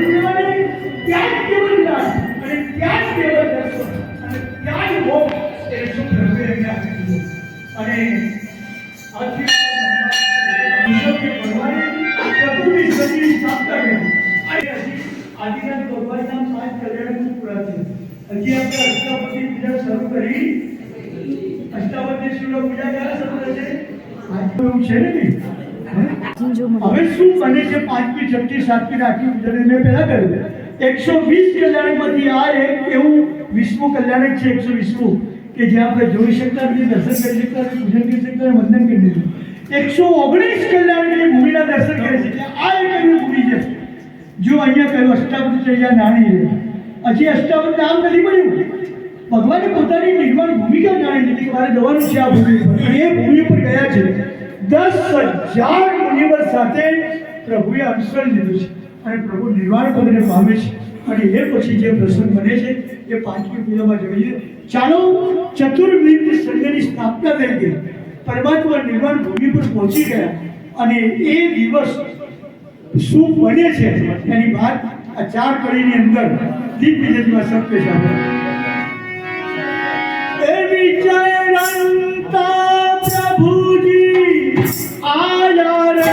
ભરી દેવાની, ત્યાં જ કેવળ જ્ઞાન અને ત્યાં જ કેવળ દર્શન અને ત્યાં જ મોક્ષ એ શું પ્રભુએ એમને આપી દીધું. અને આજથી વિશ્વકે ભગવાને ચતુર્થી સદી સ્થાપના કરી. આદિનાથ ભગવાનના 5 કલ્યાણ પૂરા છે. હજી આપણે અષ્ટાવક્ર પૂજા શરૂ કરી. અષ્ટાવક્ર શિવ પૂજા ક્યારે શરૂ થશે? આજનું છે ને. હવે શું બને છે? 5મી 6મી 7મી 8મી પૂજા મેં પહેલા કહ્યું 120 કલ્યાણમાંથી આ એક એવું 20મું કલ્યાણક છે. 120મું કે જ્યાં આપણે જોઈ શકતા નથી, દર્શન કરી શકતા નથી, પૂજન કરી શકતા, વંદન કરી દીધું. 119 કલ્યાણની ભૂમિના દર્શન કરી શકીએ. આ એક એવી ભૂમિ છે. જો અહીંયા કહ્યું અષ્ટાવક્ર છે, અહીંયા નાની છે. હજી અષ્ટાવક્ર નામ નથી પડ્યું. ભગવાને પોતાની નિર્માણ ભૂમિકા જાણી લીધી કે મારે જવાનું છે આ ભૂમિ પર. અને એ ભૂમિ પર ગયા છે. 10,000 મુનિવર સાથે પ્રભુએ અનુસરણ લીધું છે અને પ્રભુ નિર્વાણ પદને પામે છે. અને એ પછી જે પ્રસંગ બને છે એ 5મી પૂજામાં જોઈએ. ચાલો, ચતુર્વિધ સંઘની સ્થાપના થઈ ગઈ, પરમાત્મા નિર્વાણ ભૂમિ પર પહોંચી ગયા અને એ દિવસ શું બને છે એની વાત આ 4 કડીની અંદર દિગ્વિજયમાં સત્ય સાંભળો. એ વિજયવંતા પ્રભુજી આયા રે